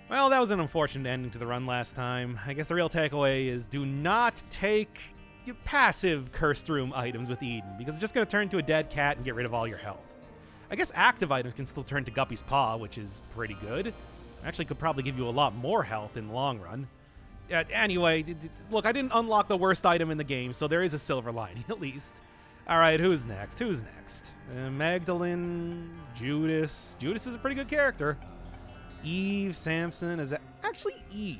Well, that was an unfortunate ending to the run last time. I guess the real takeaway is do not take passive cursed room items with Eden, because it's just going to turn into a dead cat and get rid of all your health. I guess active items can still turn to Guppy's Paw, which is pretty good. Actually could probably give you a lot more health in the long run. Anyway, look, I didn't unlock the worst item in the game, so there is a silver lining at least. All right, who's next? Who's next? Magdalene, Judas. Judas is a pretty good character. Eve, Samson is actually Eve.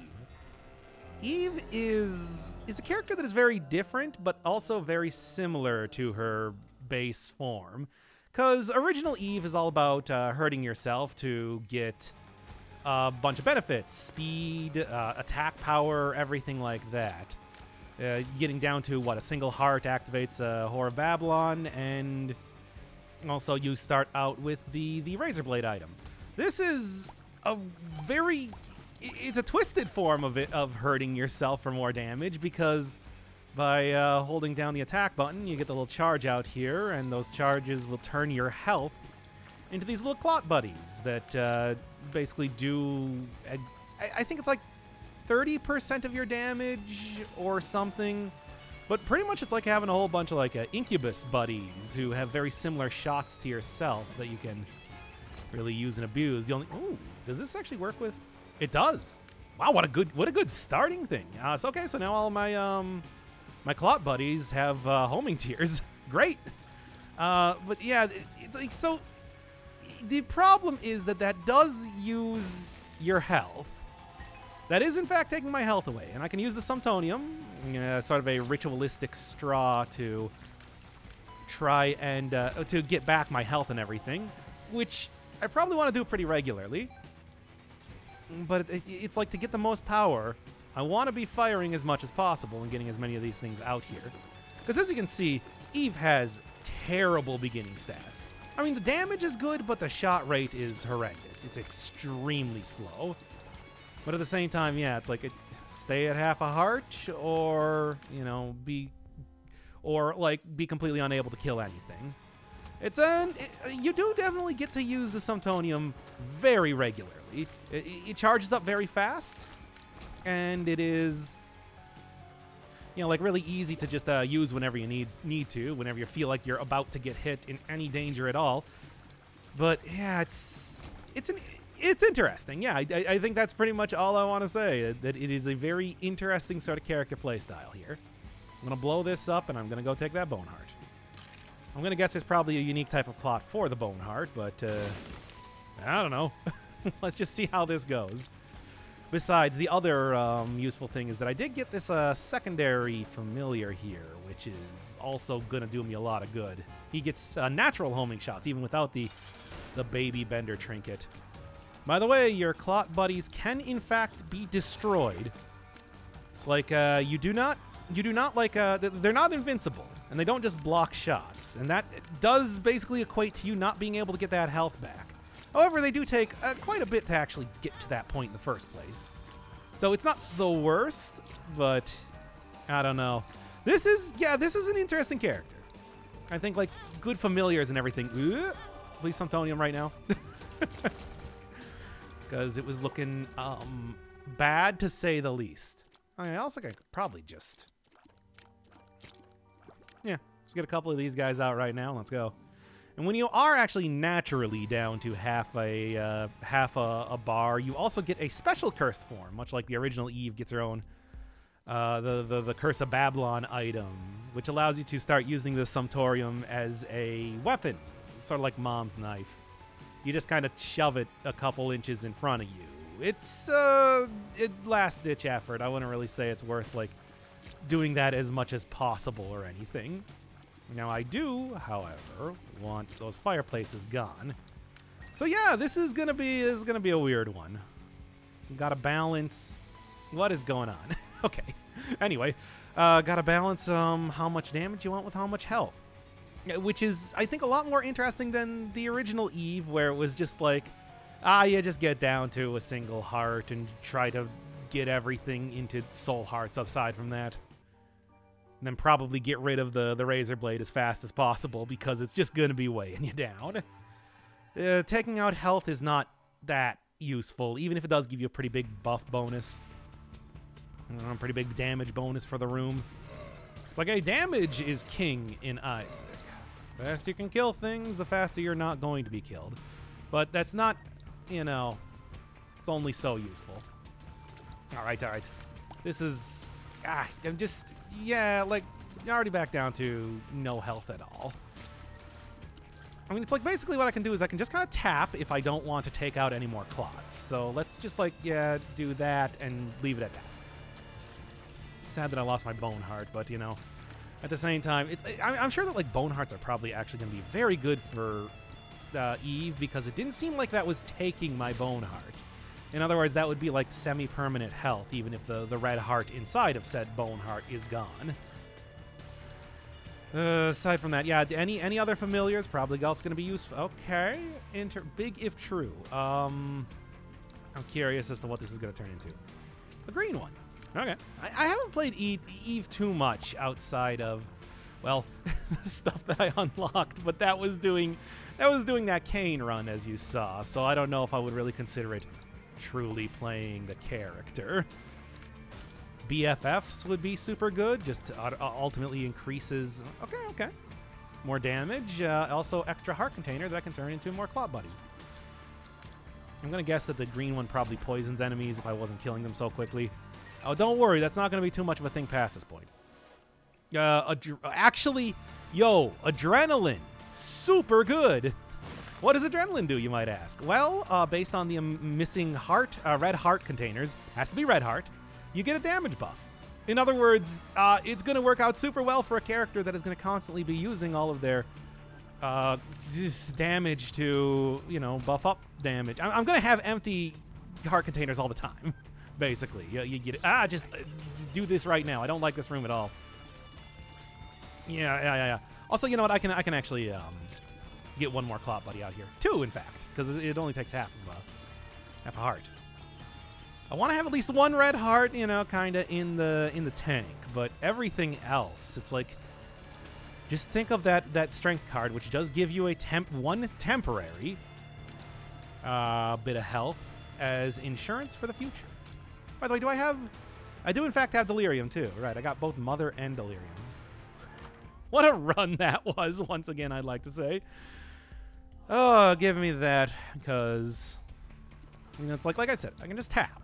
Eve is a character that is very different, but also very similar to her base form. Because original Eve is all about hurting yourself to get a bunch of benefits. Speed, attack power, everything like that. Getting down to, what, a single heart activates a Whore of Babylon, and also you start out with the Razor Blade item. This is a very... It's a twisted form of it, of hurting yourself for more damage, because by holding down the attack button, you get the little charge out here, and those charges will turn your health into these little clot buddies that basically do... I think it's like 30% of your damage or something, but pretty much it's like having a whole bunch of like incubus buddies who have very similar shots to yourself that you can really use and abuse. The only... Ooh, does this actually work with... It does. Wow, what a good starting thing. So okay, so now all my my clot buddies have homing tiers. Great. But yeah, it's like, so the problem is that does use your health. That is in fact taking my health away, and I can use the Sumtonium, sort of a ritualistic straw to try and to get back my health and everything, which I probably want to do pretty regularly. But it's like, to get the most power, I want to be firing as much as possible and getting as many of these things out here. Because as you can see, Eve has terrible beginning stats. I mean, the damage is good, but the shot rate is horrendous. It's extremely slow. But at the same time, yeah, it's like stay at half a heart, or, you know, be completely unable to kill anything. You do definitely get to use the Sumtonium very regularly. It charges up very fast, and it is, you know, like really easy to just use whenever you need to, whenever you feel like you're about to get hit in any danger at all. But yeah, it's interesting. Yeah, I think that's pretty much all I want to say. That it is a very interesting sort of character playstyle here. I'm gonna blow this up, and I'm gonna go take that Bone Heart. I'm going to guess there's probably a unique type of clot for the Bone Heart, but I don't know. Let's just see how this goes. Besides, the other useful thing is that I did get this secondary familiar here, which is also going to do me a lot of good. He gets natural homing shots, even without the baby bender trinket. By the way, your clot buddies can, in fact, be destroyed. It's like you do not like... they're not invincible, and they don't just block shots. And that does basically equate to you not being able to get that health back. However, they do take quite a bit to actually get to that point in the first place. So it's not the worst, but I don't know. This is an interesting character. I think, like, good familiars and everything. Please Sumtonium right now. Because it was looking bad, to say the least. I also could probably just... Yeah, let's get a couple of these guys out right now. Let's go. And when you are actually naturally down to half a bar, you also get a special cursed form, much like the original Eve gets her own the Curse of Babylon item, which allows you to start using the Sumtorium as a weapon, sort of like Mom's knife. You just kind of shove it a couple inches in front of you. It's a last-ditch effort. I wouldn't really say it's worth, like, doing that as much as possible or anything. Now, I do, however, want those fireplaces gone. So yeah, this is gonna be a weird one. Gotta balance. What is going on? Okay. Anyway, gotta balance how much damage you want with how much health, which is, I think, a lot more interesting than the original Eve, where it was just like, you just get down to a single heart and try to get everything into soul hearts aside from that. And then probably get rid of the razor blade as fast as possible, because it's just going to be weighing you down. Taking out health is not that useful, even if it does give you a pretty big buff bonus. Pretty big damage bonus for the room. It's like, hey, damage is king in Isaac. The faster you can kill things, the faster you're not going to be killed. But that's not, you know, it's only so useful. All right. This is, I'm just, yeah, like, already back down to no health at all. I mean, it's like basically what I can do is I can just kind of tap if I don't want to take out any more clots. So let's just like, yeah, do that and leave it at that. Sad that I lost my bone heart, but you know, at the same time, I'm sure that like bone hearts are probably actually going to be very good for Eve, because it didn't seem like that was taking my bone heart. In other words, that would be like semi-permanent health, even if the red heart inside of said bone heart is gone. Aside from that, yeah, any other familiars probably also going to be useful. Okay, big if true. I'm curious as to what this is going to turn into. A green one. Okay. I haven't played Eve too much outside of, well, the stuff that I unlocked, but that was doing that Cain run, as you saw, so I don't know if I would really consider it truly playing the character. BFFs would be super good, just ultimately increases, okay, more damage, also extra heart container that I can turn into more clot buddies. I'm going to guess that the green one probably poisons enemies if I wasn't killing them so quickly. Oh, don't worry, that's not going to be too much of a thing past this point. Actually, yo, adrenaline, super good. What does adrenaline do, you might ask? Well, based on the missing heart, red heart containers, has to be red heart, you get a damage buff. In other words, it's going to work out super well for a character that is going to constantly be using all of their damage to, you know, buff up damage. I'm going to have empty heart containers all the time, basically. You get it. Just do this right now. I don't like this room at all. Yeah. Also, you know what? I can actually get one more clot buddy out here. 2, in fact, because it only takes half a heart. I want to have at least 1 red heart, you know, kind of in the tank, but everything else, it's like, just think of that strength card, which does give you a one temporary bit of health as insurance for the future. By the way, I do in fact have delirium too. Right, I got both mother and delirium. What a run that was, once again, I'd like to say. Oh, give me that, because, you know, it's like I said, I can just tap.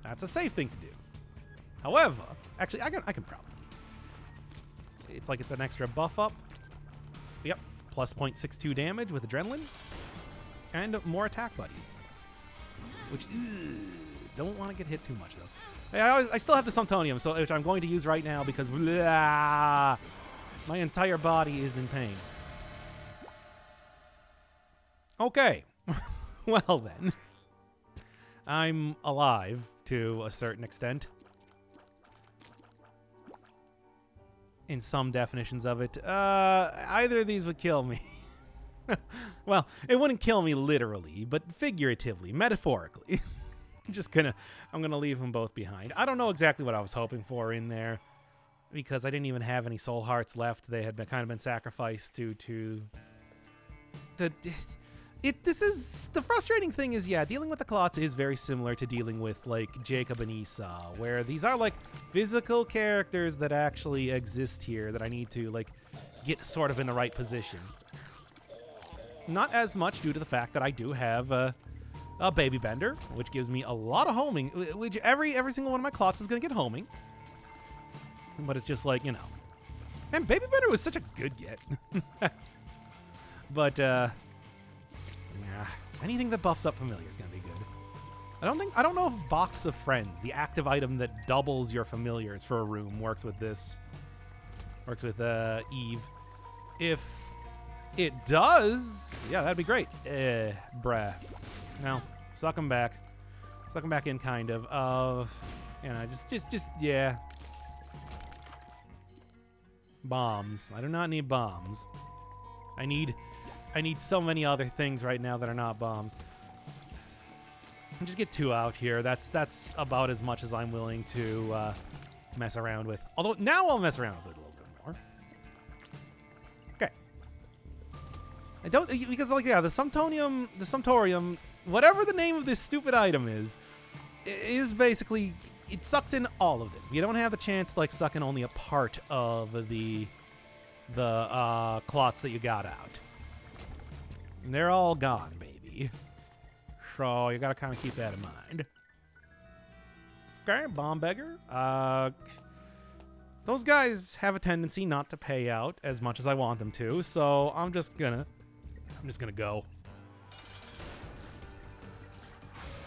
That's a safe thing to do. However, actually, I can probably. It's like it's an extra buff up. Yep, plus 0.62 damage with adrenaline, and more attack buddies. Which don't want to get hit too much though. I still have the Sumptonium, so which I'm going to use right now because my entire body is in pain. Okay, well then. I'm alive to a certain extent. In some definitions of it. Either of these would kill me. Well, it wouldn't kill me literally, but figuratively, metaphorically. I'm gonna leave them both behind. I don't know exactly what I was hoping for in there, because I didn't even have any soul hearts left. They had kind of been sacrificed to the... This is the frustrating thing is, yeah, dealing with the clots is very similar to dealing with like Jacob and Esau, where these are like physical characters that actually exist here that I need to like get sort of in the right position. Not as much due to the fact that I do have a baby bender, which gives me a lot of homing, which every single one of my clots is gonna get homing. But it's just like, you know, man, baby bender was such a good get. But yeah, anything that buffs up familiar is gonna be good. I don't know if Box of Friends, the active item that doubles your familiars for a room, works with this. Works with Eve. If it does, yeah, that'd be great. Bruh. No, suck them back. Suck them back in, kind of. You know, just yeah. Bombs. I do not need bombs. I need so many other things right now that are not bombs. Just get 2 out here. That's about as much as I'm willing to mess around with. Although now I'll mess around with it a little bit more. Okay. I don't, because like, yeah, the Sumptorium, whatever the name of this stupid item is basically, it sucks in all of them. You don't have the chance to like suck in only a part of the clots that you got out. And they're all gone, baby. So you gotta kind of keep that in mind. Okay, Bomb Beggar. Those guys have a tendency not to pay out as much as I want them to, so I'm just gonna go.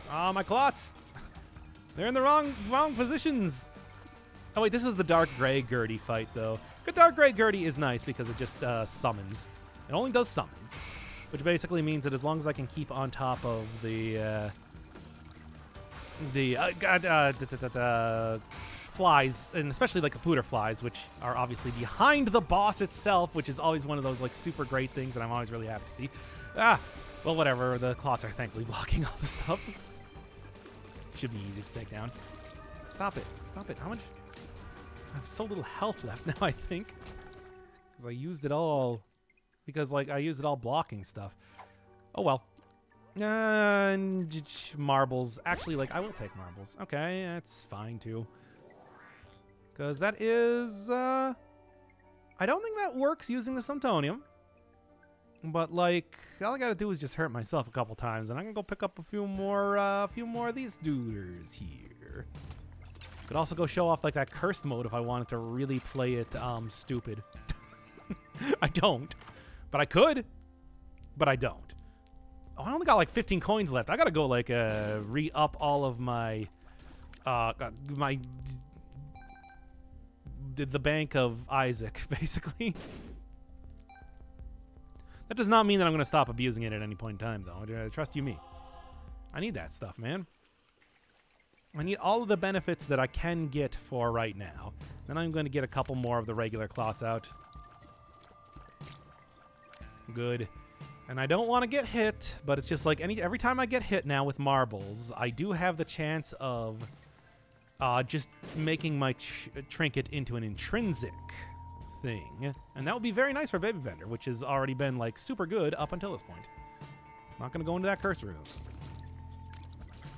Ah, my clots! They're in the wrong positions. Oh wait, this is the Dark Gray Gertie fight though. The Dark Gray Gertie is nice because it just summons. It only does summons, which basically means that as long as I can keep on top of the flies, and especially like the Pooter flies, which are obviously behind the boss itself, which is always one of those like super great things that I'm always really happy to see. Ah, well, whatever. The clots are thankfully blocking all the stuff. Should be easy to take down. Stop it. Stop it. How much? I have so little health left now, I think. Because I used it all. Because, like, I used it all blocking stuff. Oh, well. Marbles. Actually, like, I will take marbles. Okay, that's fine, too. Because that is, I don't think that works using the Sumtonium. But, like, all I gotta do is just hurt myself a couple times, and I can go pick up a few more of these duders here. Could also go show off, like, that cursed mode if I wanted to really play it, stupid. I don't. But I could. But I don't. Oh, I only got, like, 15 coins left. I gotta go, like, re-up all of my, the Bank of Isaac, basically. That does not mean that I'm going to stop abusing it at any point in time, though. Trust you me. I need that stuff, man. I need all of the benefits that I can get for right now. Then I'm going to get a couple more of the regular clots out. Good. And I don't want to get hit, but it's just like every time I get hit now with marbles, I do have the chance of just making my trinket into an intrinsic thing, and that would be very nice for Baby Bender, which has already been like super good up until this point. Not gonna go into that curse room.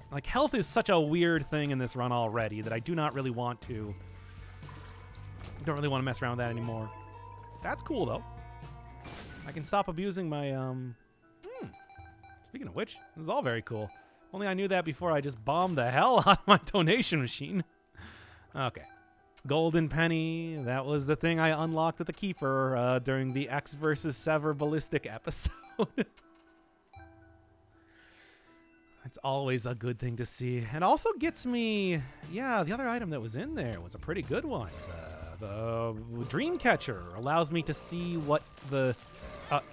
Like, health is such a weird thing in this run already that I do not really want to. Don't really want to mess around with that anymore. That's cool though. I can stop abusing my Speaking of which, this is all very cool. Only I knew that before I just bombed the hell out of my donation machine. Okay. Golden Penny, that was the thing I unlocked at the Keeper during the X versus Sever Ballistic episode. It's always a good thing to see. And also gets me, yeah, the other item that was in there was a pretty good one. The Dream Catcher allows me to see what the,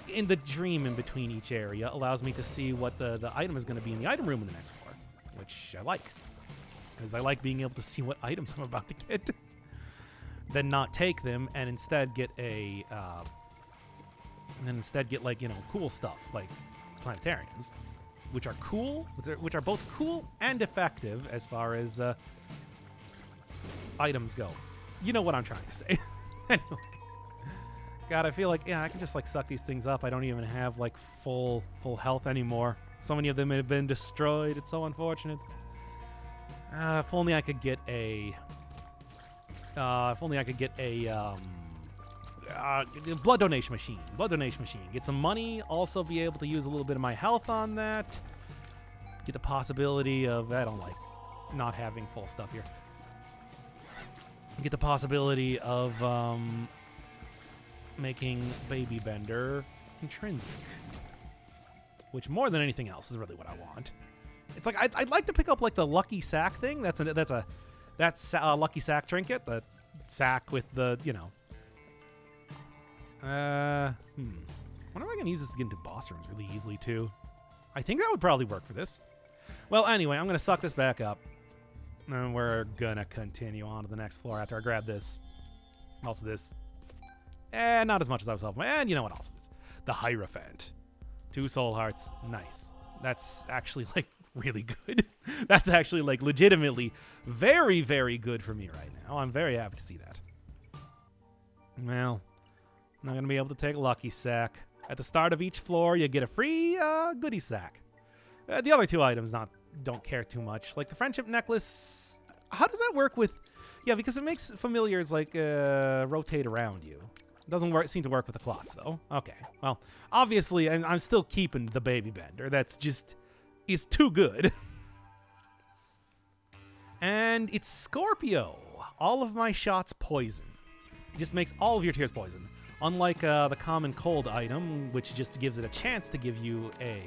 in the dream in between each area, allows me to see what the item is going to be in the item room in the next floor, which I like. Because I like being able to see what items I'm about to get. Then not take them and instead get a like, you know, cool stuff like planetariums, which are cool, which are both cool and effective as far as items go. You know what I'm trying to say. Anyway, God, I feel like, yeah, I can just like suck these things up. I don't even have like full health anymore. So many of them have been destroyed. It's so unfortunate. If only I could get a blood donation machine. Blood donation machine. Get some money. Also be able to use a little bit of my health on that. Get the possibility of, I don't like not having full stuff here. Get the possibility of making Baby Bender intrinsic, which more than anything else is really what I want. It's like I'd like to pick up like the Lucky Sack thing. That's a Lucky Sack trinket. The sack with the, you know. Wonder if I can use this to get into boss rooms really easily too. I think that would probably work for this. Well, anyway, I'm gonna suck this back up, and we're gonna continue on to the next floor after I grab this. Also this. And not as much as I was hoping. And you know what else is? The Hierophant. 2 soul hearts. Nice. That's actually like really good. That's actually like legitimately very, very good for me right now. I'm very happy to see that. Well, I'm not going to be able to take Lucky Sack. At the start of each floor, you get a free goodie sack. The other two items don't care too much. Like the friendship necklace, how does that work with... Yeah, because it makes familiars like rotate around you. It doesn't seem to work with the clots though. Okay, well, obviously I'm still keeping the baby bender. That's just is too good. And it's Scorpio. All of my shots poison. It just makes all of your tears poison. Unlike the common cold item, which just gives it a chance to give you a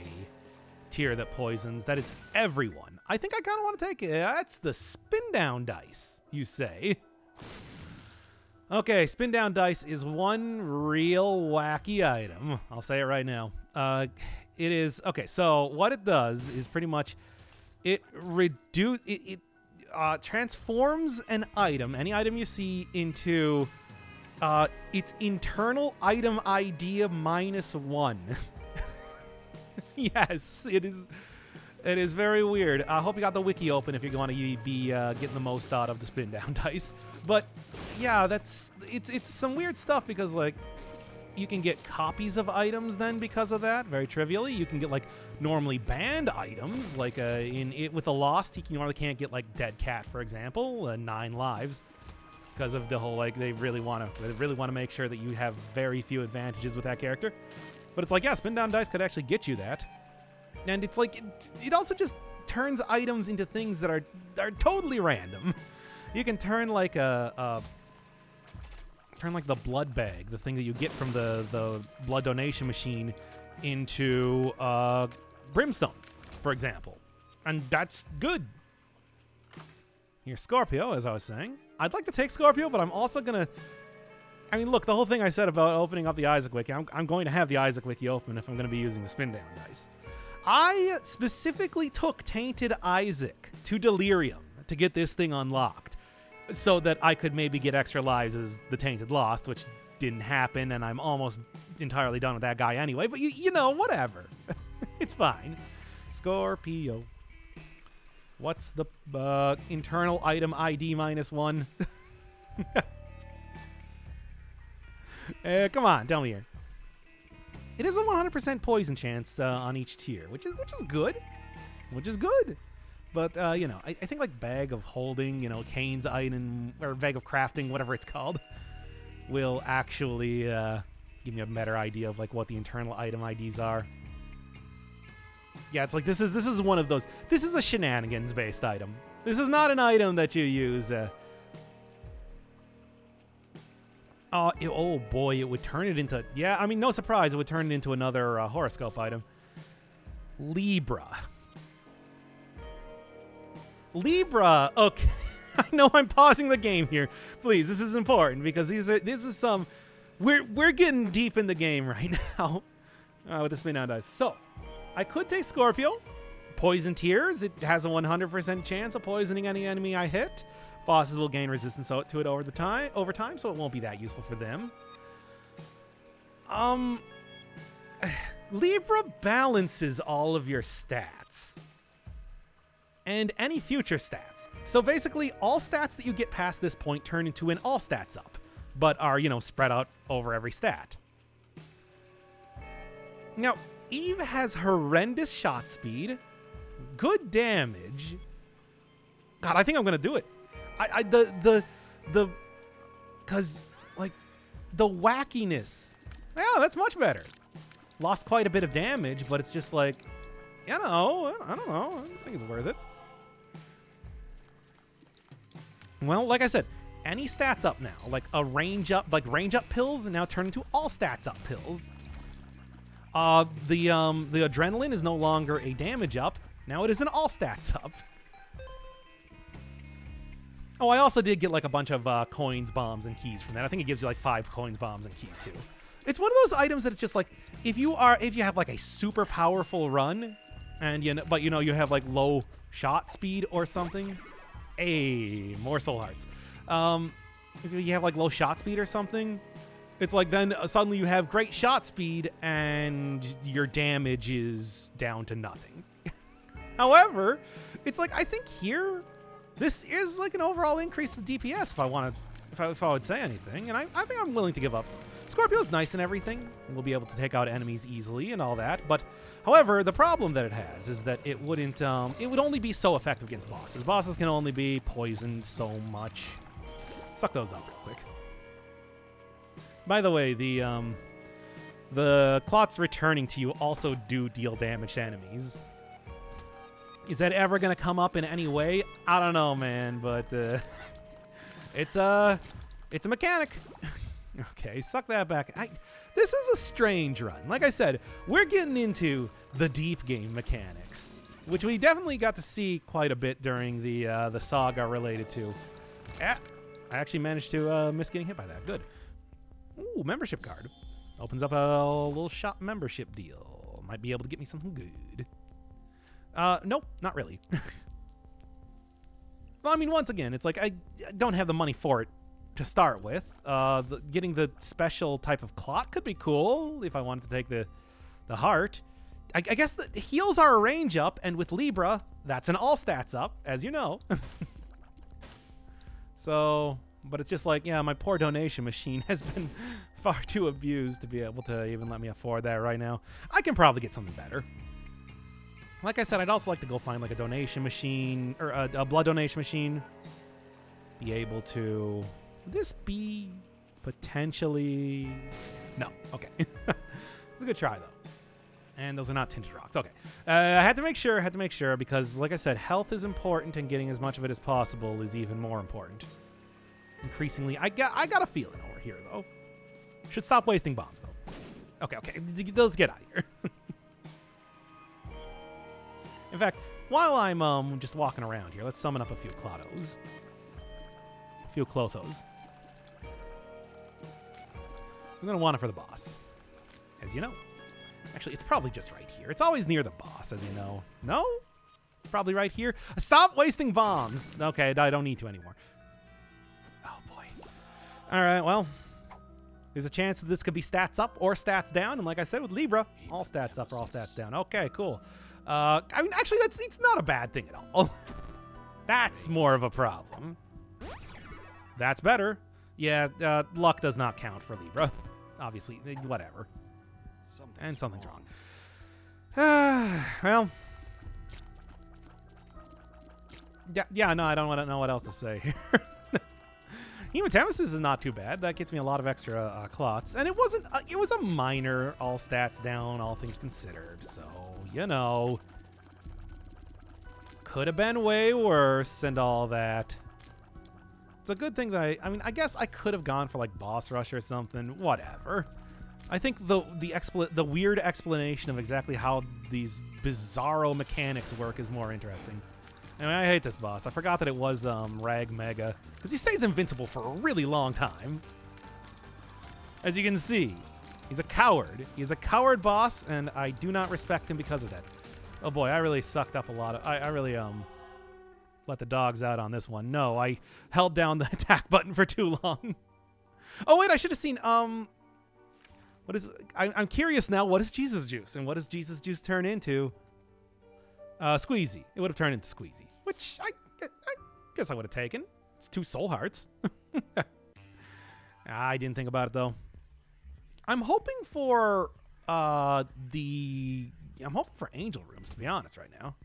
tier that poisons. That is everyone. I think I kind of want to take it. That's the spin down dice, you say. Okay, spin down dice is one real wacky item. I'll say it right now. It is... Okay, so what it does is pretty much it transforms an item, any item you see, into its internal item ID -1. Yes, it is. It is very weird. I hope you got the wiki open if you're going to be getting the most out of the spin down dice. But yeah, it's some weird stuff because like you can get copies of items then because of that. Very trivially, you can get like normally banned items like with the Lost, you normally can't get like Dead Cat, for example, 9 lives. Because of the whole, like, they really want to make sure that you have very few advantages with that character. But it's like, yeah, spin down dice could actually get you that. And it's like, it also just turns items into things that are totally random. You can turn like the blood bag, the thing that you get from the blood donation machine, into brimstone, for example. And that's good. Here's Scorpio, as I was saying. I'd like to take Scorpio, but I'm also going to... I mean, look, the whole thing I said about opening up the Isaac Wiki, I'm going to have the Isaac Wiki open if I'm going to be using the spin down dice. I specifically took Tainted Isaac to Delirium to get this thing unlocked so that I could maybe get extra lives as the Tainted Lost, which didn't happen, and I'm almost entirely done with that guy anyway, but you know, whatever. It's fine. Scorpio. What's the internal item ID -1? Come on, tell me here. It is a 100% poison chance on each tier, which is good. Which is good. But, you know, I think like Bag of Holding, you know, Kane's item, or Bag of Crafting, whatever it's called, will actually give me a better idea of like what the internal item IDs are. Yeah, it's like this is one of those. This is a shenanigans-based item. This is not an item that you use. Oh boy, it would turn it into... Yeah, I mean, no surprise, it would turn it into another horoscope item. Libra. Libra. Okay, I know I'm pausing the game here. Please, this is important because this is some... We're getting deep in the game right now with the spin down dice. So. I could take Scorpio. Poison Tears. It has a 100% chance of poisoning any enemy I hit. Bosses will gain resistance to it over time, so it won't be that useful for them. Libra balances all of your stats. And any future stats. So basically, all stats that you get past this point turn into an all stats up, but are, you know, spread out over every stat. Now, Eve has horrendous shot speed, good damage. God, I think I'm gonna do it. Cause like the wackiness. Yeah, that's much better. Lost quite a bit of damage, but it's just like, you know, I don't know. I think it's worth it. Well, like I said, any stats up now, like a range up pills, and now turn into all stats up pills. The adrenaline is no longer a damage up. Now it is an all stats up. Oh, I also did get like a bunch of coins, bombs, and keys from that. I think it gives you like 5 coins, bombs, and keys too. It's one of those items that it's just like if you have like a super powerful run, and you have like low shot speed or something. Hey, more soul hearts. If you have like low shot speed or something. It's like then suddenly you have great shot speed and your damage is down to nothing. However, it's like I think here this is like an overall increase to DPS if I would say anything, and I think I'm willing to give up Scorpio's nice and everything. We'll be able to take out enemies easily and all that. But, however, the problem that it has is that it wouldn't, it would only be so effective against bosses. Bosses can only be poisoned so much. Suck those up real quick. By the way, the clots returning to you also do deal damage to enemies. Is that ever going to come up in any way? I don't know, man, but it's a mechanic. Okay, suck that back. This is a strange run. Like I said, we're getting into the deep game mechanics, which we definitely got to see quite a bit during the saga related to. I actually managed to miss getting hit by that. Good. Ooh, membership card. Opens up a little shop membership deal. Might be able to get me something good. Nope, not really. Well, I mean, once again, it's like I don't have the money for it to start with. Getting the special type of clot could be cool if I wanted to take the heart. I guess the heals are a range up, and with Libra, that's an all stats up, as you know. So, but it's just like, yeah, my poor donation machine has been far too abused to be able to even let me afford that right now. I can probably get something better. Like I said, I'd also like to go find like a donation machine, or a blood donation machine. Be able to... Would this be potentially... No. Okay. It's a good try, though. And those are not tinted rocks. Okay. I had to make sure, because, like I said, health is important, and getting as much of it as possible is even more important. Increasingly, I got a feeling over here, though. Should stop wasting bombs, though. Okay. Let's get out of here. In fact, while I'm just walking around here, let's summon up a few Clotos. A few Clothos. So I'm going to want it for the boss, as you know. Actually, it's probably just right here. It's always near the boss, as you know. No? Probably right here. Stop wasting bombs. Okay, I don't need to anymore. Oh, boy. All right, well, there's a chance that this could be stats up or stats down. And like I said with Libra, all stats up or all stats down. Okay, cool. I mean, actually, it's not a bad thing at all. That's more of a problem. That's better. Yeah, luck does not count for Libra. Obviously, whatever. And something's wrong. Well. Yeah, no, I don't want to know what else to say here. Hematemesis is not too bad. That gets me a lot of extra clots. And it wasn't, it was a minor all stats down, all things considered. So, you know. Could have been way worse and all that. It's a good thing that I mean, I guess I could have gone for like boss rush or something. Whatever. I think the weird explanation of exactly how these bizarro mechanics work is more interesting. I mean, I hate this boss. I forgot that it was Rag Mega, because he stays invincible for a really long time. As you can see, he's a coward. He's a coward boss, and I do not respect him because of that. Oh boy, I really sucked up a lot of... I really let the dogs out on this one. No, I held down the attack button for too long. Oh wait, I should have seen... What is... I'm curious now, what is Jesus Juice? And what does Jesus Juice turn into? Squeezy. It would have turned into Squeezy. Which I guess I would have taken. It's 2 soul hearts. I didn't think about it, though. I'm hoping for I'm hoping for angel rooms, to be honest, right now.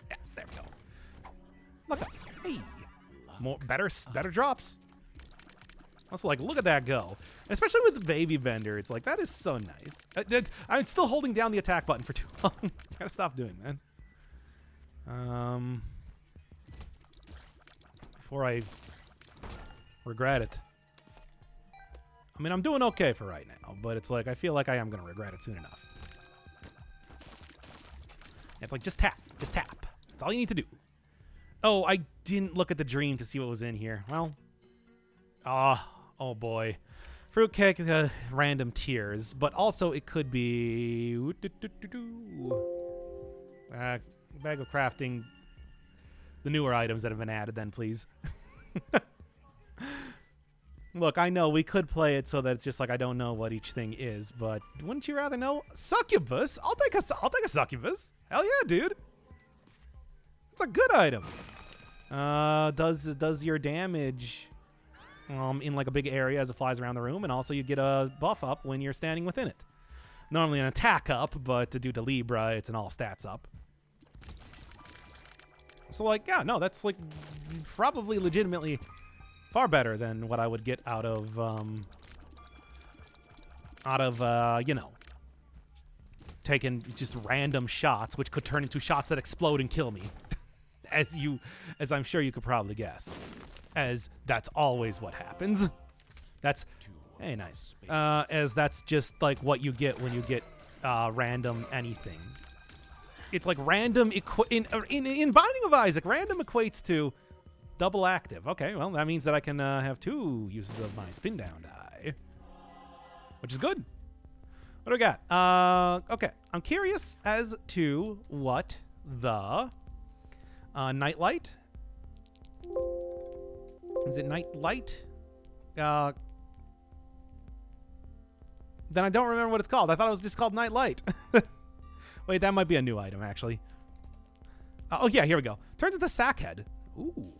Yeah, there we go. Look up. Hey. More better drops. Also, like, look at that go. Especially with the baby bender. It's like, that is so nice. I'm still holding down the attack button for too long. Gotta stop doing that. Before I regret it. I mean, I'm doing okay for right now, but it's like, I feel like I am going to regret it soon enough. It's like, just tap. Just tap. That's all you need to do. Oh, I didn't look at the dream to see what was in here. Well, oh boy. Fruitcake, random tears, but also it could be... bag of crafting the newer items that have been added then, please. Look, I know we could play it so that it's just like I don't know what each thing is, but wouldn't you rather know? Succubus? I'll take a succubus. Hell yeah, dude. It's a good item. Does your damage in like a big area as it flies around the room, and also you get a buff up when you're standing within it. Normally an attack up, but due to Libra, it's an all stats up. So like, yeah, no, that's like probably legitimately far better than what I would get out of you know, taking just random shots, which could turn into shots that explode and kill me, as I'm sure you could probably guess, as that's always what happens. That's, hey, nice. As that's just like what you get when you get random anything. It's like random in Binding of Isaac, random equates to double active. Okay, well, that means that I can have 2 uses of my spin down die, which is good. What do we got? Okay, I'm curious as to what the Nightlight. Is it Nightlight? Then I don't remember what it's called. I thought it was just called Nightlight. Wait, that might be a new item, actually. Oh, yeah, here we go. Turns into Sackhead. Ooh.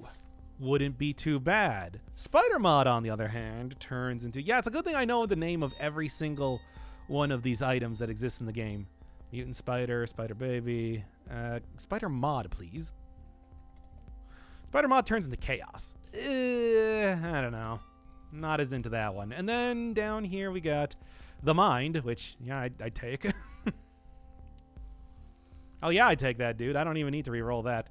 Wouldn't be too bad. Spider Mod, on the other hand, turns into... Yeah, it's a good thing I know the name of every single one of these items that exists in the game. Mutant Spider, Spider Baby. Spider Mod, please. Spider Mod turns into Chaos. I don't know. Not as into that one. And then down here we got the Mind, which, yeah, I'd take. Oh, yeah, I'd take that, dude. I don't even need to re-roll that.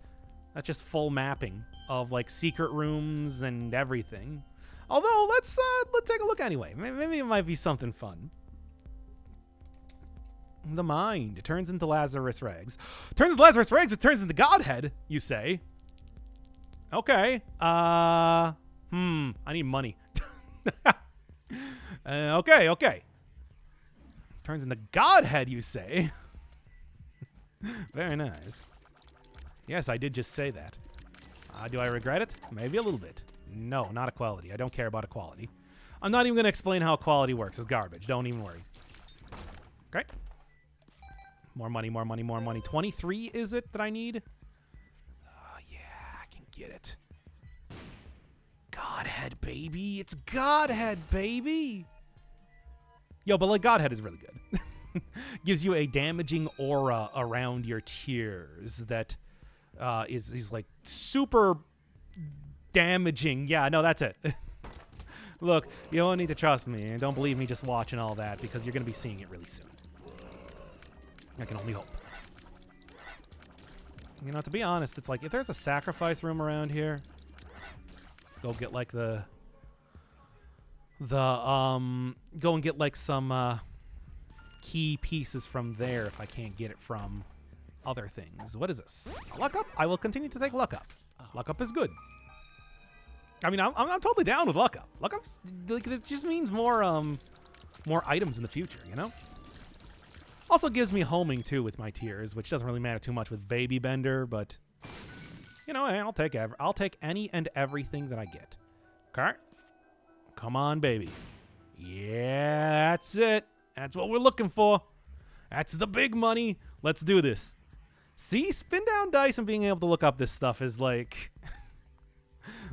That's just full mapping of, like, secret rooms and everything. Although, let's take a look anyway. Maybe it might be something fun. The Mind. It turns into Lazarus Regs. Turns into Lazarus Regs, it turns into Godhead, you say. Okay. I need money. Okay. Turns into Godhead, you say. Very nice. Yes, I did just say that. Do I regret it? Maybe a little bit. No, not equality. I don't care about equality. I'm not even going to explain how equality works. It's garbage. Don't even worry. Okay. More money, more money, more money. 23 is it that I need? Oh, yeah, I can get it. Godhead, baby. It's Godhead, baby. Yo, but like Godhead is really good. Gives you a damaging aura around your tears that is like super damaging. Yeah, no, that's it. Look, you don't need to trust me and don't believe me just watching all that because you're going to be seeing it really soon. I can only hope. You know, to be honest, it's like if there's a sacrifice room around here, go get like go and get like some key pieces from there if I can't get it from other things. What is this? Luck up? I will continue to take luck up. Luck up is good. I mean, I'm totally down with luck up. Luck up, like, it just means more items in the future, you know? Also gives me homing too with my tiers, which doesn't really matter too much with Baby Bender, but you know, I'll take any and everything that I get. Okay? Come on, baby. Yeah, that's it. That's what we're looking for. That's the big money. Let's do this. See, spin down dice and being able to look up this stuff is like...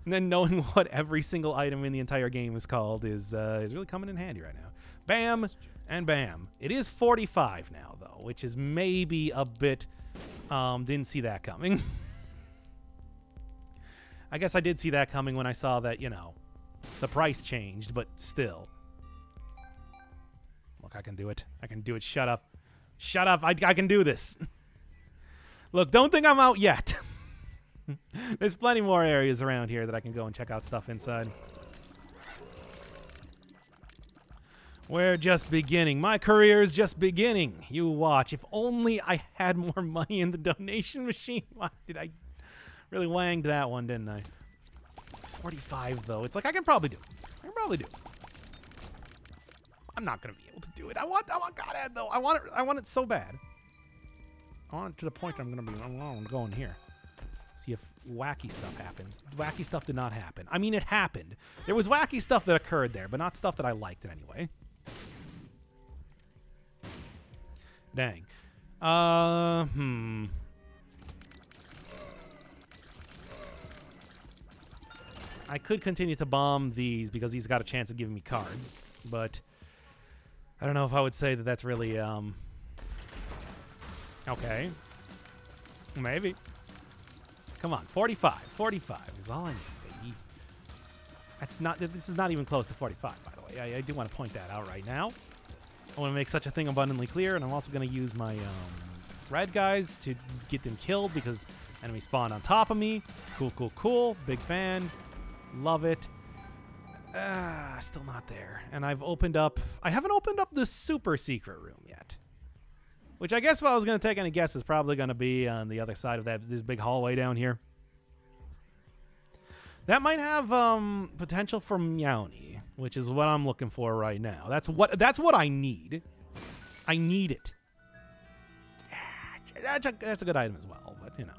and then knowing what every single item in the entire game is called is really coming in handy right now. Bam and bam. It is 45 now, though, which is maybe a bit... didn't see that coming. I guess I did see that coming when I saw that, you know, the price changed, but still. Look, I can do it. I can do it. Shut up. Shut up. I can do this. Look, don't think I'm out yet. There's plenty more areas around here that I can go and check out stuff inside. We're just beginning. My career is just beginning. You watch. If only I had more money in the donation machine. Why did I really wanged that one, didn't I? 45, though. It's like I can probably do it. I can probably do it. I'm not going to be able to do it. I want Godhead, though. I want it so bad. I want it to the point that I'm going to go in here. See if wacky stuff happens. Wacky stuff did not happen. I mean, it happened. There was wacky stuff that occurred there, but not stuff that I liked in any way. Dang. I could continue to bomb these because he's got a chance of giving me cards, but I don't know if I would say that that's really, okay. Maybe. Come on, 45. 45 is all I need, baby. That's not, this is not even close to 45, by the way. I do want to point that out right now. I want to make such a thing abundantly clear, and I'm also going to use my red guys to get them killed because enemy spawned on top of me. Cool, cool, cool. Big fan. Love it. Still not there. And I've opened up... I haven't opened up the super secret room yet. Which I guess if I was going to take any guess is probably going to be on the other side of this big hallway down here. That might have potential for Meowny, which is what I'm looking for right now. That's what I need. I need it. That's a good item as well, but you know,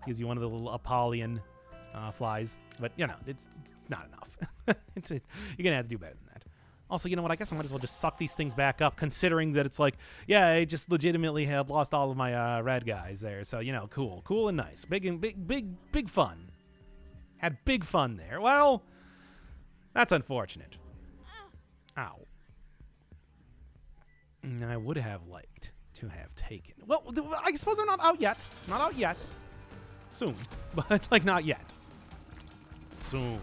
gives you one of the little Apollyon flies. But you know, it's not enough. You're gonna have to do better than that. Also, you know what? I guess I might as well just suck these things back up, considering that it's like, yeah, I just legitimately have lost all of my red guys there. So you know, cool and nice, big fun. Had big fun there. Well, that's unfortunate. Ow. I would have liked to have taken. Well, I suppose they're not out yet. Not out yet. Soon, but like not yet. Soon.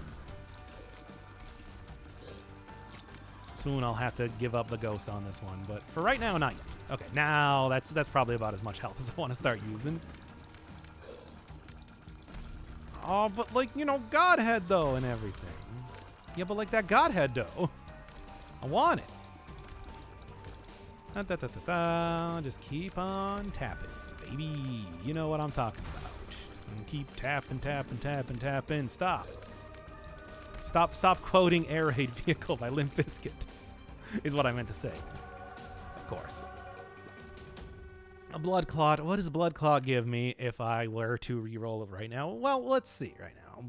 Soon I'll have to give up the ghost on this one, but for right now, not yet. Okay, now that's probably about as much health as I want to start using. Oh, but like, you know, Godhead though and everything. Yeah, but like that Godhead though. I want it. Just keep on tapping, baby. You know what I'm talking about. And keep tapping. Stop quoting Air Raid Vehicle by Limp Bizkit, is what I meant to say. Of course. A Blood Clot. What does Blood Clot give me if I were to re-roll it right now? Well, let's see right now.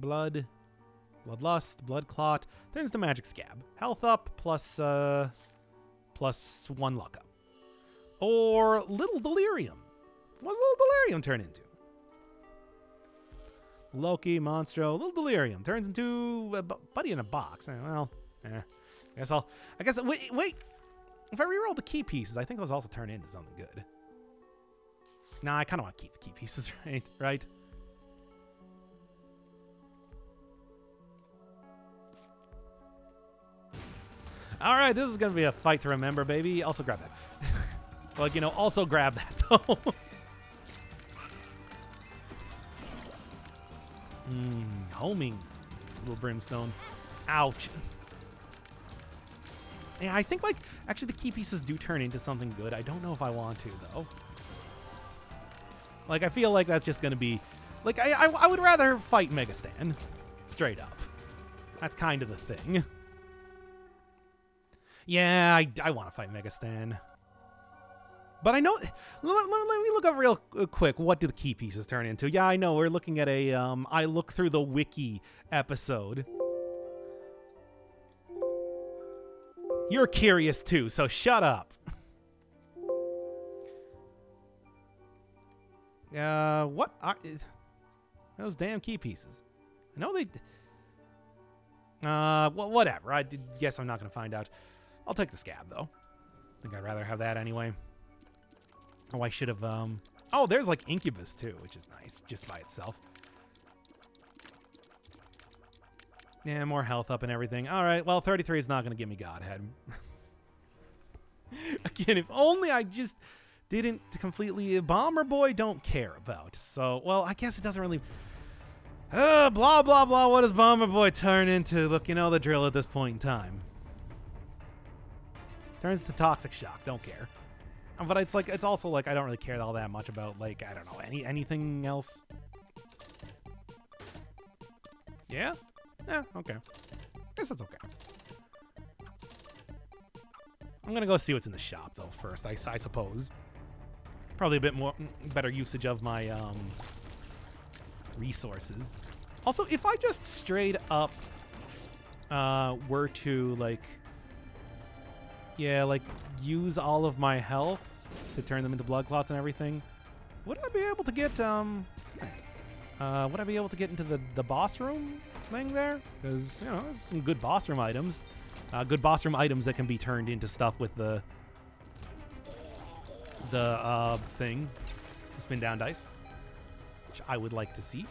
Bloodlust, Blood Clot. Turns to Magic Scab. Health up plus 1 luck up. Or Little Delirium. What's Little Delirium turn into? Loki, Monstro, Little Delirium turns into a buddy in a box. Well, I guess wait. If I reroll the key pieces, I think those also turn into something good. Nah, I kind of want to keep the key pieces, right? All right, this is going to be a fight to remember, baby. Also grab that. Like, you know, also grab that, though. Homing. Little brimstone. Ouch. Yeah, I think, like, actually the key pieces do turn into something good. I don't know if I want to, though. Like, I feel like that's just going to be... Like, I would rather fight Megastan. Straight up. That's kind of the thing. Yeah, I want to fight Megastan. But I know... Let me look up real quick. What do the key pieces turn into? Yeah, I know. We're looking at a I Look Through the Wiki episode. You're curious, too, so shut up. What are... Those damn key pieces. I know they... Well, whatever. I guess I'm not going to find out. I'll take the scab, though. I think I'd rather have that anyway. Oh, I should have, Oh, there's, like, Incubus, too, which is nice, just by itself. Yeah, more health up and everything. All right, well, 33 is not going to give me Godhead. Again, if only I just didn't completely... Bomber Boy don't care about. So, well, I guess it doesn't really... blah, blah, blah. What does Bomber Boy turn into? Look, you know the drill at this point in time. Turns to Toxic Shock. Don't care. But it's like, it's also like, I don't really care all that much about, like, I don't know, anything else. Yeah? Yeah, okay. Guess that's okay. I'm gonna go see what's in the shop, though, first, I suppose. Probably a bit more, better usage of my, resources. Also, if I just straight up, were to, like... Yeah, like, use all of my health to turn them into blood clots and everything. Would I be able to get, nice. Would I be able to get into the boss room thing there? Because, you know, there's some good boss room items. Good boss room items that can be turned into stuff with the thing. Spin down dice. Which I would like to see.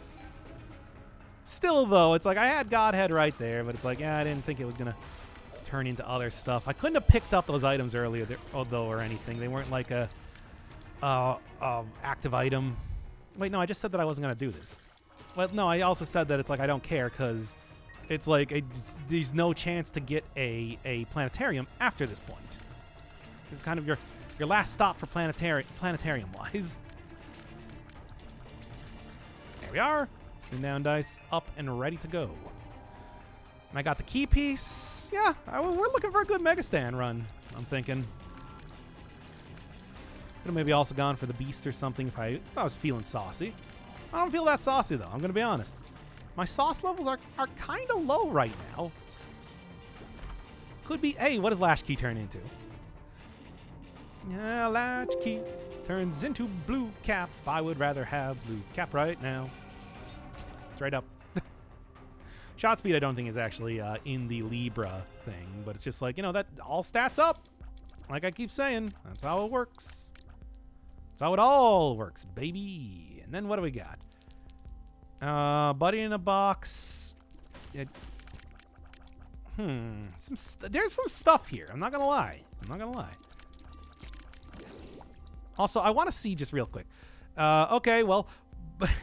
Still, though, it's like I had Godhead right there, but it's like, yeah, I didn't think it was going to turn into other stuff. I couldn't have picked up those items earlier, though, or anything. They weren't like a active item. Wait, no, I just said that I wasn't going to do this. Well, no, I also said that it's like I don't care because it's like there's no chance to get a planetarium after this point. It's kind of your last stop for planetarium-wise. There we are. Spin down dice, up and ready to go. And I got the key piece. Yeah, we're looking for a good Mega Stand run, I'm thinking. Could have maybe also gone for the Beast or something if I was feeling saucy. I don't feel that saucy, though. I'm going to be honest. My sauce levels are kind of low right now. Could be... Hey, what does Latchkey turn into? Yeah, Latchkey turns into Blue Cap. I would rather have Blue Cap right now. Straight up. Shot speed I don't think is actually in the Libra thing, but it's just like, you know, that all stats up. Like I keep saying, that's how it works. That's how it all works, baby. And then what do we got? Buddy in a box. There's some stuff here. I'm not gonna lie. Also, I want to see just real quick. Okay, well,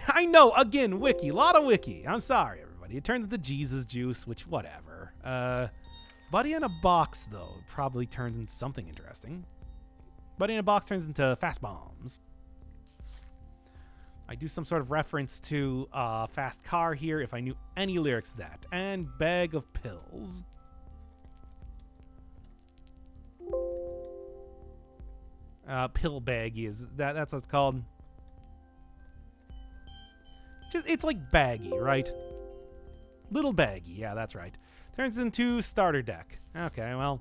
I know, again, wiki. A lot of wiki. I'm sorry, everybody. It turns into Jesus juice, which, whatever. Buddy in a box, though, probably turns into something interesting. Buddy in a box turns into fast bombs. I do some sort of reference to fast car here if I knew any lyrics to that. And bag of pills. Pill baggy is that's what it's called. It's like baggy, right? Little baggy, yeah, that's right. Turns into starter deck. Okay, well,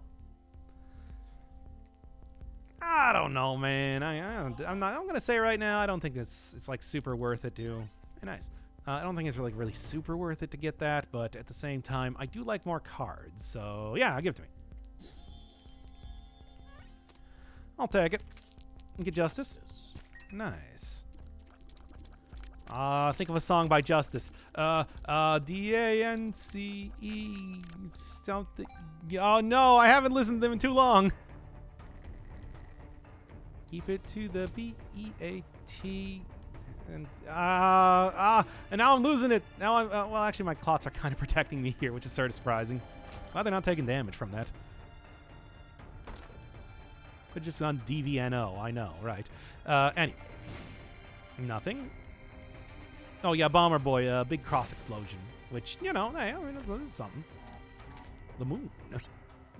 I don't know, man. I'm gonna say right now, I don't think it's like super worth it to. Hey, nice. I don't think it's really super worth it to get that, but at the same time, I do like more cards. So yeah, give it to me. I'll take it. Get Justice. Nice. Think of a song by Justice. D-A-N-C-E something. Oh no, I haven't listened to them in too long. Keep it to the B-E-A-T. And now I'm losing it. Now I'm well, actually my clots are kind of protecting me here, which is sort of surprising. Well, they're not taking damage from that. But just on DVNO, I know, right? Anyway, nothing. Oh yeah, Bomber Boy, big cross explosion, which, you know, hey, I mean, this is something. The moon.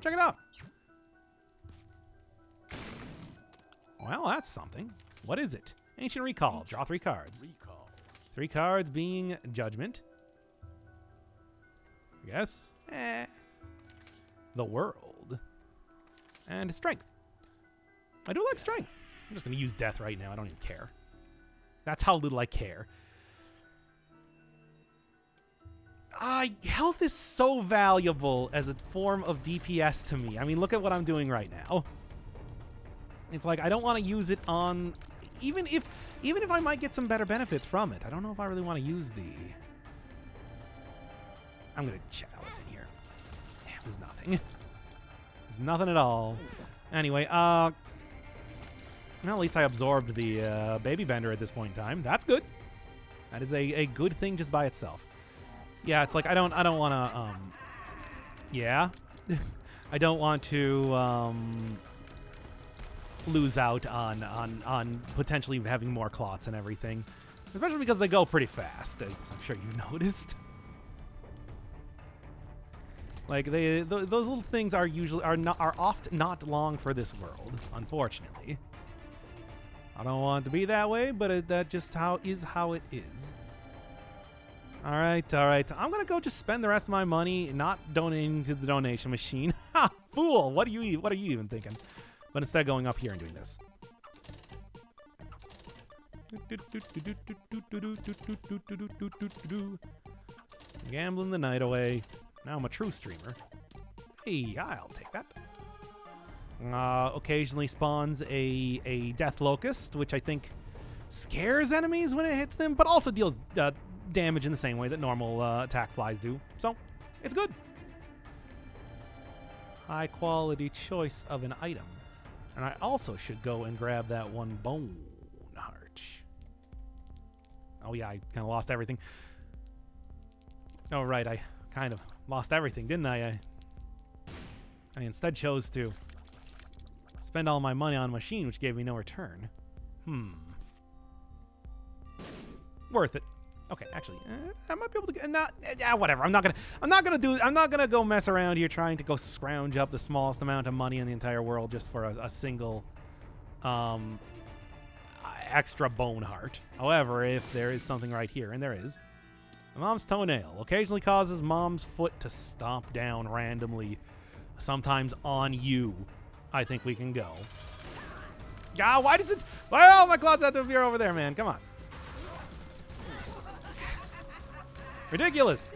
Check it out. Well, that's something. What is it? Ancient Recall. Draw 3 cards. 3 cards being Judgment. I guess. The World. And Strength. I do like Strength. I'm just going to use Death right now. I don't even care. That's how little I care. Health is so valuable as a form of DPS to me. I mean, look at what I'm doing right now. It's like I don't want to use it on... Even if I might get some better benefits from it, I don't know if I really want to use the... I'm going to check out what's in here. It was nothing. It was nothing at all. Anyway, well, at least I absorbed the Baby Bender at this point in time. That's good. That is a good thing just by itself. Yeah, it's like I don't want to yeah. I don't want to lose out on potentially having more clots and everything. Especially because they go pretty fast, as I'm sure you noticed. Like those little things are oft not long for this world, unfortunately. I don't want it to be that way, but that just is how it is. All right. I'm gonna go just spend the rest of my money not donating to the donation machine. Ha! Fool! What are you even thinking? But instead going up here and doing this. Gambling the night away. Now I'm a true streamer. Hey, I'll take that. Occasionally spawns a death locust, which I think scares enemies when it hits them, but also deals damage in the same way that normal attack flies do. So, it's good. High quality choice of an item. And I also should go and grab that one bone heart. Oh yeah, I kind of lost everything. Oh right, I kind of lost everything, didn't I? I instead chose to spend all my money on a machine, which gave me no return. Worth it. Okay, actually, I might be able to get whatever. I'm not gonna go mess around here trying to go scrounge up the smallest amount of money in the entire world just for a single extra bone heart. However, if there is something right here, and there is, Mom's toenail occasionally causes Mom's foot to stomp down randomly, sometimes on you. I think we can go. God, why does it? Well, my claws have to appear over there, man. Come on. Ridiculous.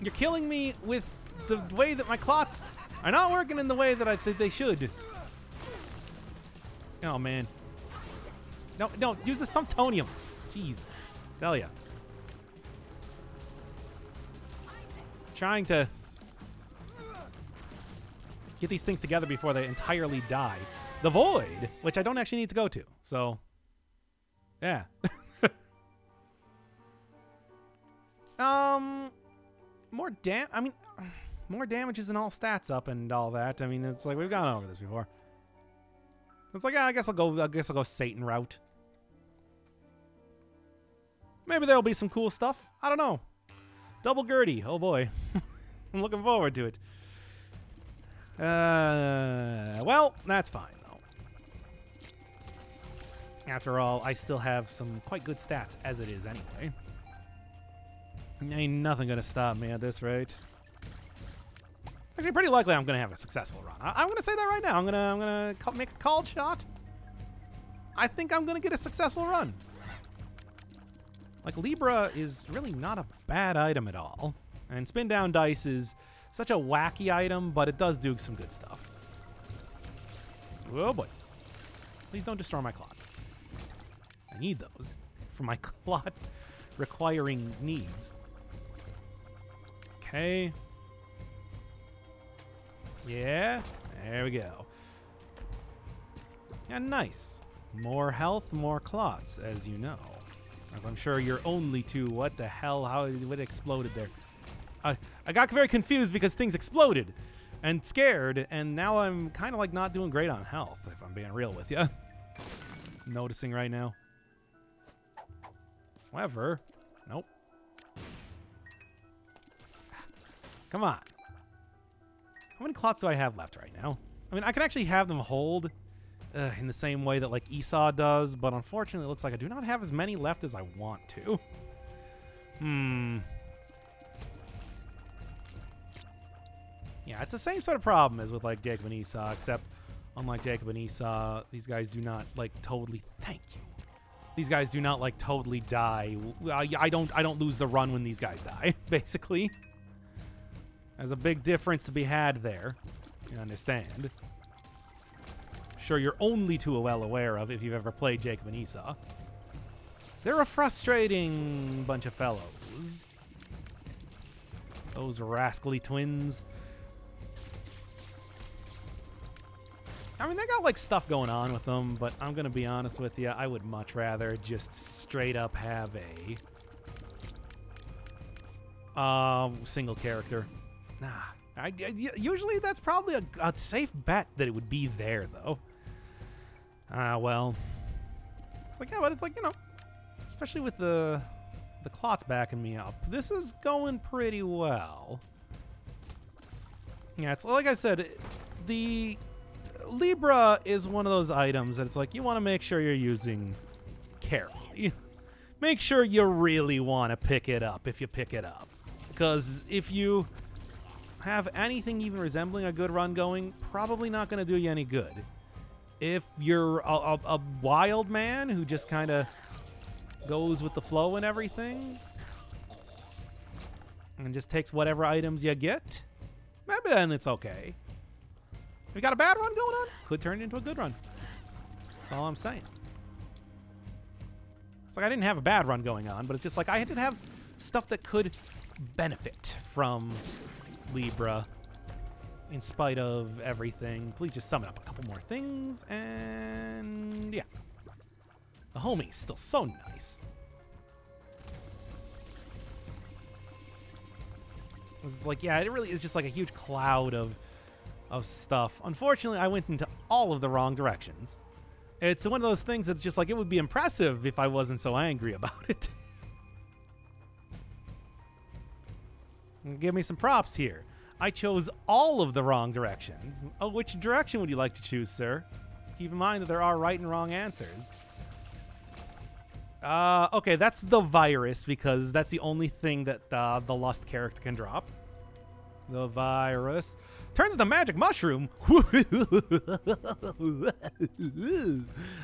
You're killing me with the way that my clots are not working in the way that I think they should. Oh, man. No, use the Sumptonium. Jeez. Tell ya. Trying to get these things together before they entirely die. The Void, which I don't actually need to go to. So, yeah. More damages and all stats up and all that. I mean, it's like we've gone over this before. It's like, yeah, I guess I'll go Satan route. Maybe there'll be some cool stuff. I don't know. Double Gertie. Oh boy. I'm looking forward to it. Well, that's fine though. After all, I still have some quite good stats as it is anyway. Ain't nothing gonna stop me at this rate. Actually, pretty likely I'm gonna have a successful run. I'm gonna say that right now. I'm gonna make a called shot. I think I'm gonna get a successful run. Like, Libra is really not a bad item at all, and spin down dice is such a wacky item, but it does do some good stuff. Oh boy! Please don't destroy my clots. I need those for my clot requiring needs. Okay. Yeah, there we go. And nice. More health, more clots, as you know. As I'm sure you're only to. What the hell? What exploded there? I got very confused because things exploded and scared, and now I'm kind of like not doing great on health, if I'm being real with you. Noticing right now. However, nope. Come on. How many clots do I have left right now? I mean, I can actually have them hold in the same way that like Esau does, but unfortunately it looks like I do not have as many left as I want to. Yeah, it's the same sort of problem as with like Jacob and Esau, except unlike Jacob and Esau, these guys do not like totally, thank you. These guys do not like totally die. I don't lose the run when these guys die, basically. There's a big difference to be had there. You understand? Sure, you're only too well aware of if you've ever played Jacob and Esau. They're a frustrating bunch of fellows. Those rascally twins. I mean, they got like stuff going on with them, but I'm gonna be honest with you, I would much rather just straight up have a single character. Nah, usually that's probably a safe bet that it would be there, though. Well, it's like, yeah, but it's like, you know, especially with the clots backing me up, this is going pretty well. Yeah, it's like I said, the Libra is one of those items that it's like you want to make sure you're using carefully. Make sure you really want to pick it up if you pick it up. Because if you have anything even resembling a good run going, probably not going to do you any good. If you're a wild man who just kind of goes with the flow and everything, and just takes whatever items you get, maybe then it's okay. If you got a bad run going on, could turn it into a good run. That's all I'm saying. It's like I didn't have a bad run going on, but it's just like I did have stuff that could benefit from Libra in spite of everything. Please just summon up a couple more things, and yeah. The homie's still so nice. It's like, yeah, it really is just like a huge cloud of stuff. Unfortunately, I went into all of the wrong directions. It's one of those things that's just like, it would be impressive if I wasn't so angry about it. Give me some props here. I chose all of the wrong directions. Oh, which direction would you like to choose, sir? Keep in mind that there are right and wrong answers. Okay, that's the virus, because that's the only thing that the Lust character can drop. The virus turns into magic mushroom.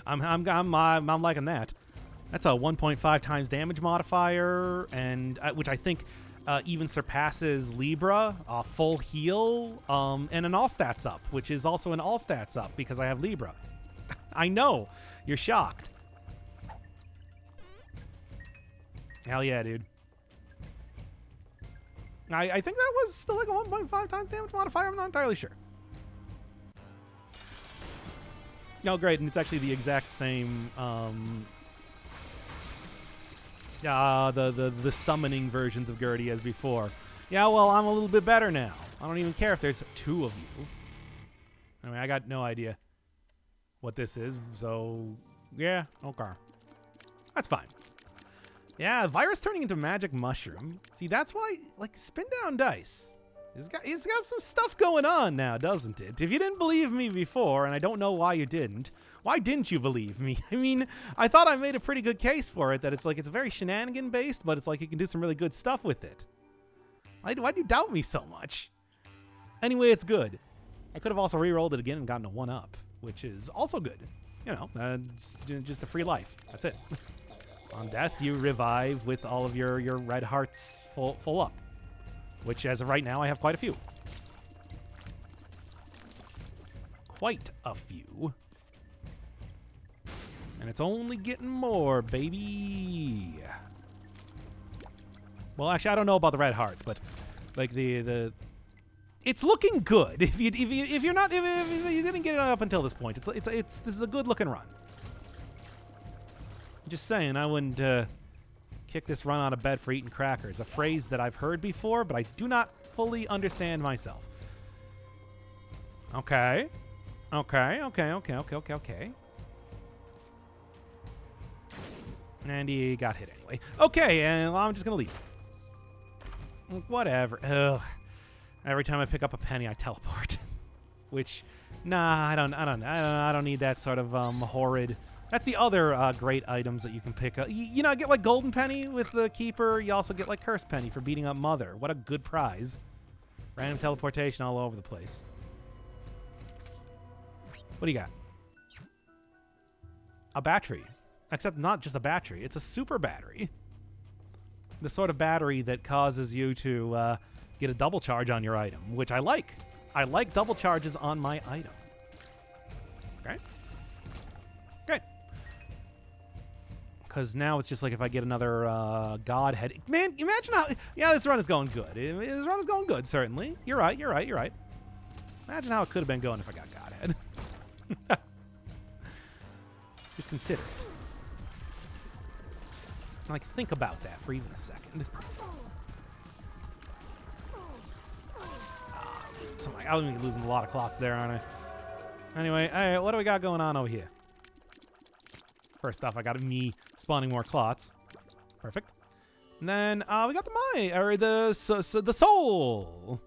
I'm liking that. That's a 1.5 times damage modifier, and which I think even surpasses Libra, full heal, and an all stats up, which is also an all stats up because I have Libra. I know you're shocked. Hell yeah, dude. I think that was still like a 1.5 times damage modifier. I'm not entirely sure. Oh, great. And it's actually the exact same, the summoning versions of Gertie as before. Yeah, well, I'm a little bit better now. I don't even care if there's two of you. I mean, I got no idea what this is. So, yeah, okay. That's fine. Yeah, virus turning into magic mushroom. See, that's why, like, spin down dice. He's got some stuff going on now, doesn't it? If you didn't believe me before, and I don't know why didn't you believe me? I mean, I thought I made a pretty good case for it, that it's like, it's very shenanigan based, but it's like you can do some really good stuff with it. Why do you doubt me so much? Anyway, it's good. I could have also re-rolled it again and gotten a 1-up, which is also good. You know, it's just a free life. That's it. On death, you revive with all of your red hearts full up, which as of right now, I have quite a few. Quite a few. And it's only getting more, baby. Well, actually, I don't know about the red hearts, but like the it's looking good. If you didn't get it up until this point, this is a good looking run. Just saying, I wouldn't kick this run out of bed for eating crackers. A phrase that I've heard before, but I do not fully understand myself. Okay. Okay. And he got hit anyway. Okay, and I'm just gonna leave. Whatever. Ugh. Every time I pick up a penny, I teleport. Which, nah, I don't need that sort of horrid. That's the other great items that you can pick up. You know, get like Golden Penny with the Keeper. You also get like Curse Penny for beating up Mother. What a good prize. Random teleportation all over the place. What do you got? A battery. Except not just a battery. It's a super battery. The sort of battery that causes you to get a double charge on your item, which I like. I like double charges on my item. Okay. Great. Because now it's just like if I get another Godhead. Man, imagine how... Yeah, this run is going good. This run is going good, certainly. You're right. Imagine how it could have been going if I got Godhead. Just consider it. Like, think about that for even a second. I'm losing a lot of clots there, aren't I? Anyway, what do we got going on over here? First off, I got me spawning more clots. Perfect. And then we got the soul.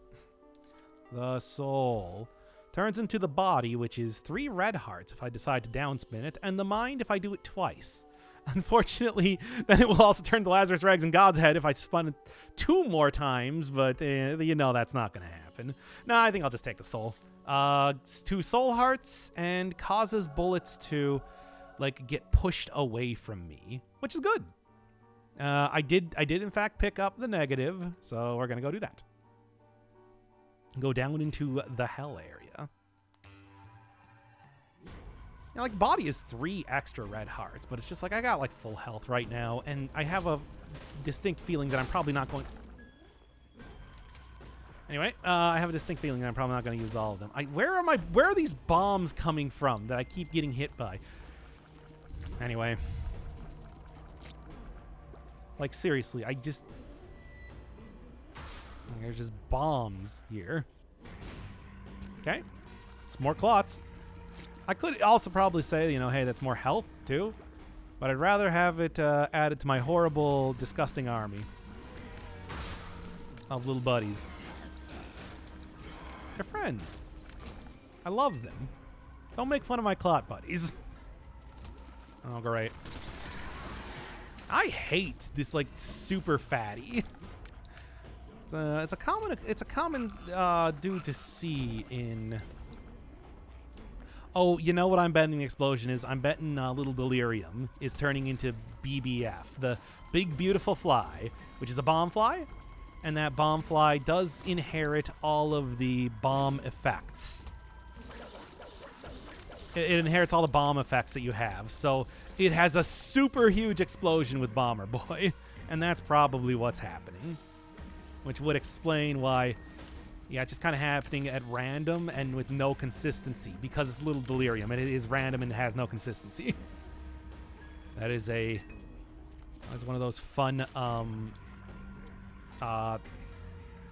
The soul turns into the body, which is 3 red hearts if I decide to downspin it, and the mind if I do it twice. Unfortunately, then it will also turn to Lazarus Rags and God's Head if I spun it 2 more times, but you know that's not going to happen. No, I think I'll just take the soul. 2 soul hearts and causes bullets to like get pushed away from me, which is good. I did in fact pick up the negative, so we're gonna go do that. Go down into the hell area. You know, like, body is 3 extra red hearts, but it's just like I got like full health right now, and I have a distinct feeling that I'm probably not going. Anyway, I have a distinct feeling that I'm probably not going to use all of them. Where are these bombs coming from that I keep getting hit by? Anyway. Like, seriously, there's just bombs here. Okay. It's more clots. I could also probably say, you know, hey, that's more health, too. But I'd rather have it added to my horrible, disgusting army of little buddies. They're friends. I love them. Don't make fun of my clot buddies. Oh, great. I hate this, like, super fatty. It's a common dude to see in. Oh, you know what I'm betting the explosion is? I'm betting Little Delirium is turning into BBF, the Big Beautiful Fly, which is a bomb fly. And that bomb fly does inherit all of the bomb effects. It inherits all the bomb effects that you have. So it has a super huge explosion with Bomber Boy. And that's probably what's happening. Which would explain why, yeah, it's just kind of happening at random and with no consistency. Because it's Little Delirium and it is random and it has no consistency. That's one of those fun,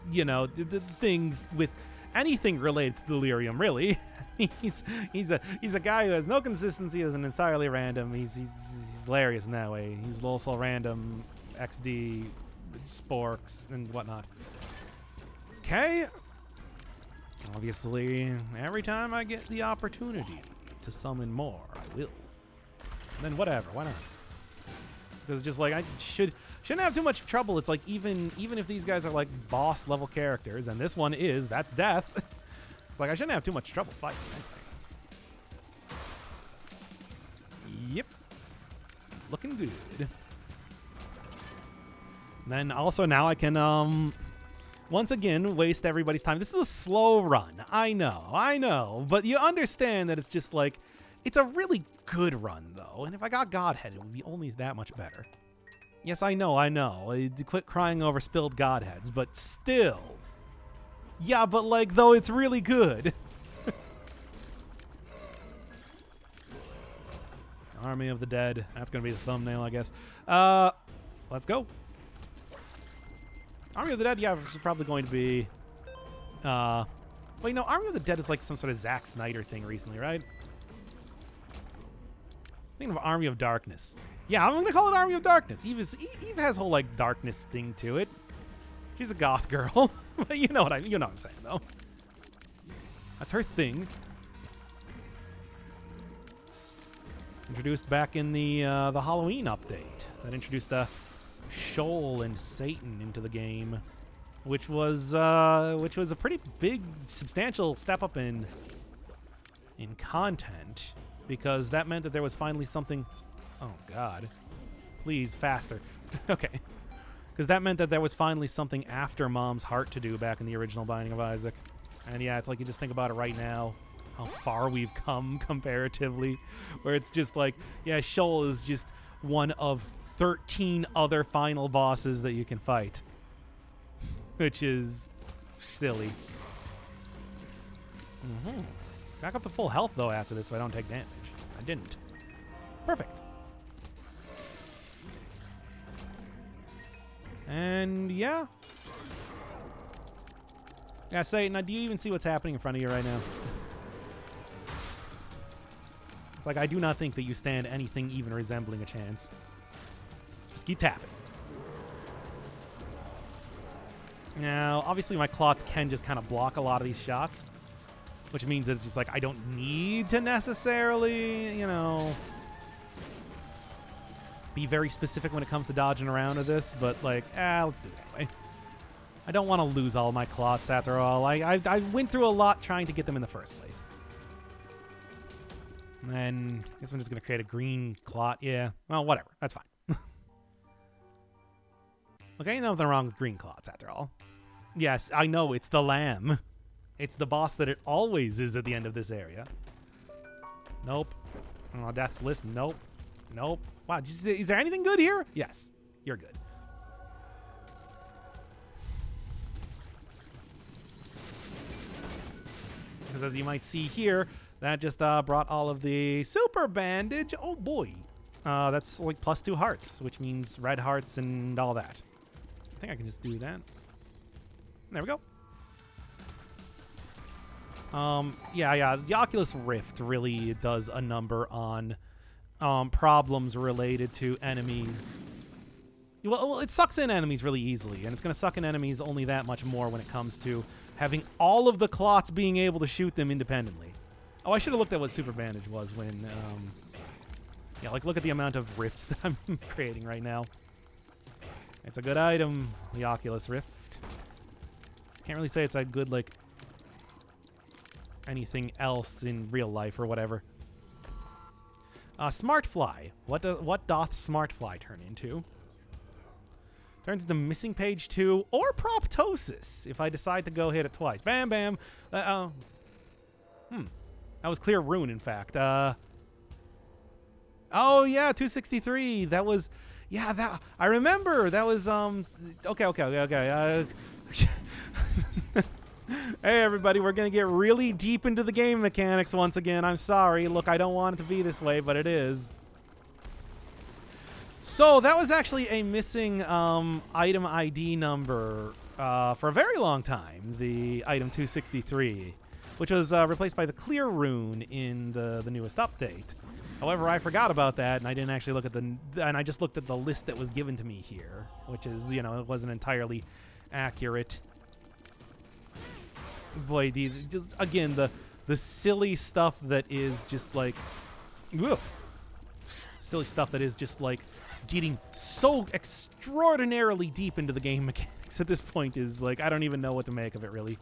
you know, the things with anything related to Delirium, really. he's a guy who has no consistency, isn't entirely random. He's hilarious in that way. He's also random, XD, sporks, and whatnot. Okay. Obviously, every time I get the opportunity to summon more, I will. And then whatever, why not? Because it's just like I shouldn't have too much trouble. It's like even if these guys are like boss level characters, and this one is, that's death. It's like I shouldn't have too much trouble fighting. Yep. Looking good. Then also now I can once again waste everybody's time. This is a slow run. I know. But you understand that it's just like it's a really good run, though. And if I got Godhead, it would be only that much better. Yes, I know. Quit crying over spilled Godheads, but still. Yeah, but, like, though it's really good. Army of the Dead. That's going to be the thumbnail, I guess. Let's go. Army of the Dead, yeah, is probably going to be... well, you know, Army of the Dead is like some sort of Zack Snyder thing recently, right? Thinking of Army of Darkness. Yeah, I'm going to call it Army of Darkness. Eve has a whole, like, darkness thing to it. She's a goth girl. But you know what I'm saying, though. That's her thing. Introduced back in the Halloween update. That introduced Shoal and Satan into the game. Which was a pretty big, substantial step up in content. Because that meant that there was finally something... Oh, God. Please, faster. Okay. Because that meant that there was finally something after Mom's Heart to do back in the original Binding of Isaac. And yeah, it's like you just think about it right now, how far we've come comparatively. Where it's just like, yeah, Shoal is just one of 13 other final bosses that you can fight. Which is silly. Mm-hmm. Back up to full health, though, after this, so I don't take damage. I didn't. Perfect. And, yeah. Yeah, say, now, do you even see what's happening in front of you right now? It's like, I do not think that you stand anything even resembling a chance. Just keep tapping. Now, obviously, my clots can just kind of block a lot of these shots. Which means that it's just like, I don't need to necessarily, you know, be very specific when it comes to dodging around to this, but like, let's do it anyway. I don't want to lose all my clots after all. I went through a lot trying to get them in the first place. And then I guess I'm just going to create a green clot. Yeah, well, whatever. That's fine. Okay, nothing wrong with green clots after all. Yes, I know, it's the lamb. It's the boss that it always is at the end of this area. Nope. Oh, death's list. Nope. Nope. Wow, is there anything good here? Yes, you're good. Because as you might see here, that just brought all of the super bandage. Oh boy. That's like +2 hearts, which means red hearts and all that. I think I can just do that. There we go. Yeah, the Oculus Rift really does a number on problems related to enemies. Well, it sucks in enemies really easily, and it's going to suck in enemies only that much more when it comes to having all of the clots being able to shoot them independently. Oh, I should have looked at what Super Bandage was when... yeah, like, look at the amount of rifts that I'm creating right now. It's a good item, the Oculus Rift. Can't really say it's a good, like, anything else in real life or whatever. Smart Fly. What doth Smart Fly turn into? Turns into Missing Page 2 or Proptosis if I decide to go hit it twice. Bam, bam. That was Clear Rune, in fact. Oh, yeah, 263. That was... Yeah, that... I remember. That was, Okay. Hey, everybody, we're going to get really deep into the game mechanics once again. I'm sorry. Look, I don't want it to be this way, but it is. So, that was actually a missing item ID number for a very long time, the item 263, which was replaced by the Clear Rune in the newest update. However, I forgot about that, and I didn't actually look at and I just looked at the list that was given to me here, which is, you know, it wasn't entirely accurate. Boy, again, the silly stuff that is just like... Ugh, silly stuff that is just like getting so extraordinarily deep into the game mechanics at this point is like, I don't even know what to make of it, really.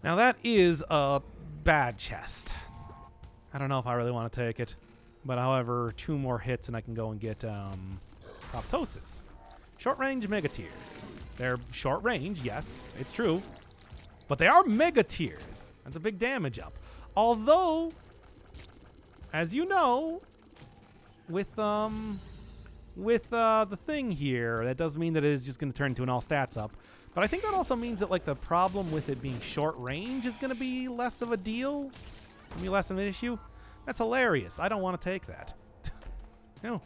Now, that is a bad chest. I don't know if I really want to take it. But however, 2 more hits and I can go and get Proptosis. Short range Mega Tears. They're short range, yes, it's true. But they are Mega Tears. That's a big damage up. Although, as you know, with the thing here, that does mean that it is just going to turn into an all stats up. But I think that also means that like the problem with it being short range is going to be less of a deal. Be less of an issue. That's hilarious. I don't want to take that. Oh,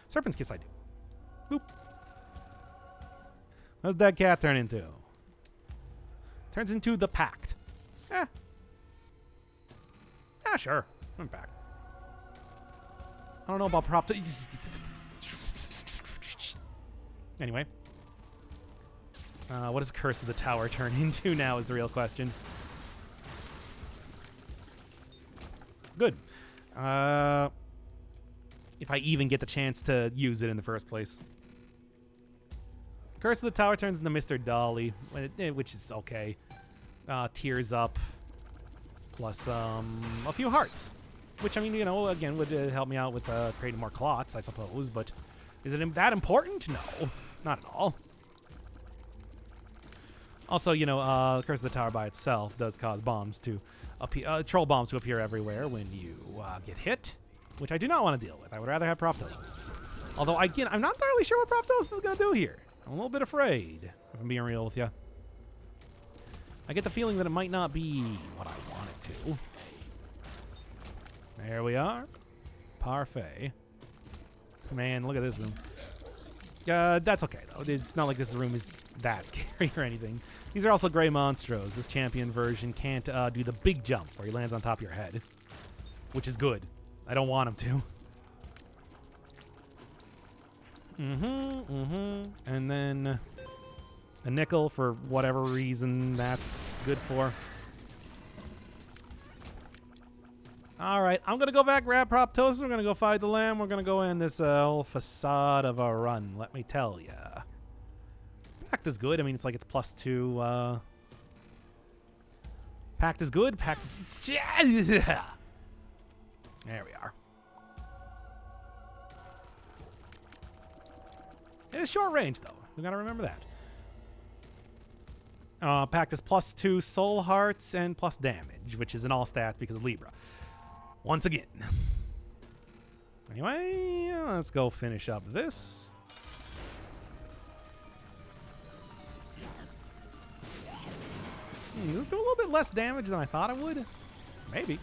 Serpent's Kiss I do. Boop. What does that cat turn into? Turns into the Pact. Yeah, sure. I'm back. I don't know about prop. Anyway. What does Curse of the Tower turn into now is the real question. Good. If I even get the chance to use it in the first place. Curse of the Tower turns into Mr. Dolly, which is okay. Tears up, plus a few hearts. Which, I mean, you know, again, would help me out with creating more clots, I suppose. But is it that important? No, not at all. Also, you know, Curse of the Tower by itself does cause bombs to appear, troll bombs to appear everywhere when you get hit, which I do not want to deal with. I would rather have Proptosis. Although, again, I'm not entirely sure what Proptosis is going to do here. I'm a little bit afraid, if I'm being real with you. I get the feeling that it might not be what I want it to. There we are. Parfait. Man, look at this room. That's okay, though. It's not like this room is that scary or anything. These are also Grey Monstros. This champion version can't do the big jump where he lands on top of your head, which is good. I don't want him to. And then a nickel for whatever reason that's good for. All right, I'm going to go back, grab Proptosis. We're going to go fight the lamb. We're going to go in this whole facade of a run, let me tell ya. Pact is good. I mean, it's like it's +2. Pact is good. Pact is... There we are. It is short range, though. We gotta remember that. Pact is +2 soul hearts and plus damage, which is an all stat because of Libra. Once again. Anyway, let's go finish up this. Does it do a little bit less damage than I thought it would? Maybe.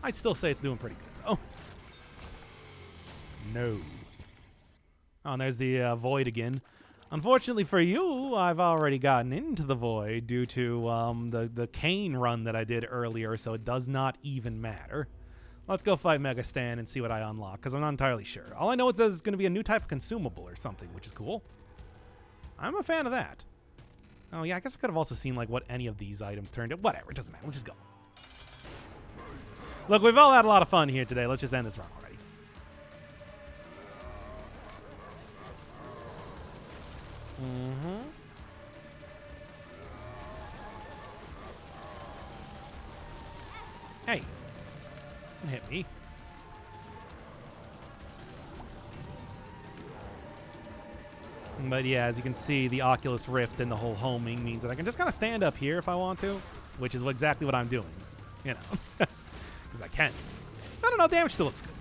I'd still say it's doing pretty good, though. No. Oh, and there's the void again. Unfortunately for you, I've already gotten into the void due to the cane run that I did earlier, so it does not even matter. Let's go fight Mega Stan and see what I unlock, because I'm not entirely sure. All I know is that it's going to be a new type of consumable or something, which is cool. I'm a fan of that. Oh, yeah, I guess I could have also seen, like, what any of these items turned into. Whatever, it doesn't matter. Let's just go. Look, we've all had a lot of fun here today. Let's just end this run already. Mm-hmm. Hey. Don't hit me. But yeah, as you can see, the Oculus Rift and the whole homing means that I can just kind of stand up here if I want to, which is exactly what I'm doing, you know, because I can. I don't know, damage still looks good.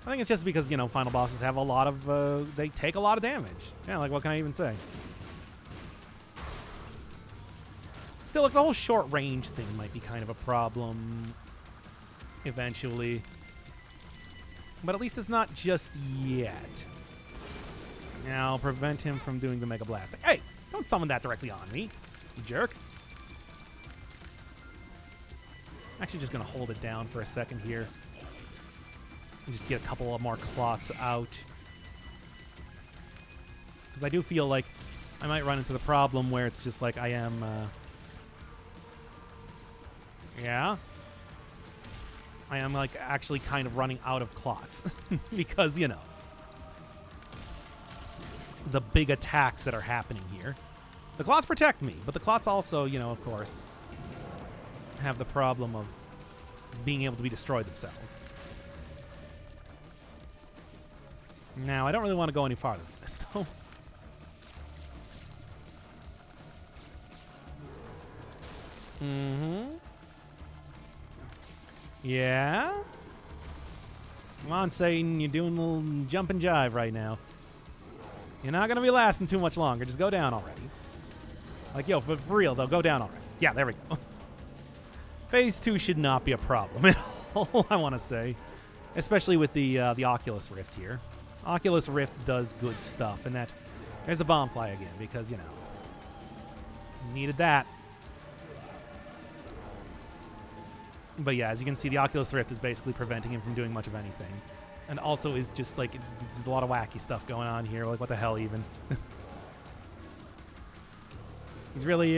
I think it's just because, you know, final bosses have a lot of, they take a lot of damage. Yeah, like, what can I even say? Still, like, the whole short range thing might be kind of a problem eventually. But at least it's not just yet. Now, prevent him from doing the Mega Blast. Hey, don't summon that directly on me, you jerk. I'm actually just going to hold it down for a second here. And just get a couple of more clots out. Because I do feel like I might run into the problem where it's just like I am... yeah? I am, like, actually kind of running out of clots. Because, you know, the big attacks that are happening here. The clots protect me, but the clots also, you know, of course, have the problem of being able to be destroyed themselves. Now, I don't really want to go any farther than this, though. Mm-hmm. Yeah? Come on, Satan. You're doing a little jump and jive right now. You're not going to be lasting too much longer. Just go down already. Like, yo, but for real, though, go down already. Yeah, there we go. Phase 2 should not be a problem at all, I want to say. Especially with the Oculus Rift here. Oculus Rift does good stuff, and that... There's the bomb fly again, because, you know, needed that. But yeah, as you can see, the Oculus Rift is basically preventing him from doing much of anything. And also is just, like, there's a lot of wacky stuff going on here. Like, what the hell, even? He's really,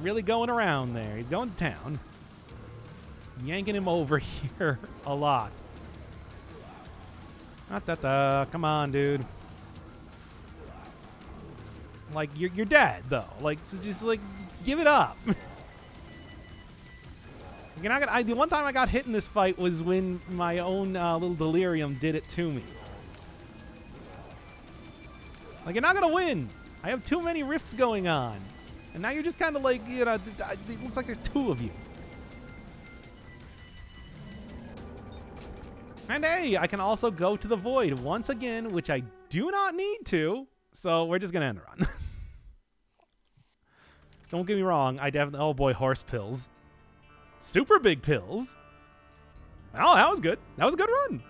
really going around there. He's going to town. Yanking him over here a lot. Come on, dude. Like, you're dead, though. Like, so just, like, give it up. You're not gonna, the one time I got hit in this fight was when my own little delirium did it to me. Like, you're not going to win. I have too many rifts going on. And now you're just kind of like, you know, it looks like there's two of you. And hey, I can also go to the void once again, which I do not need to. So we're just going to end the run. Don't get me wrong. I definitely, oh boy, horse pills. Super big pills. Oh, that was good. That was a good run.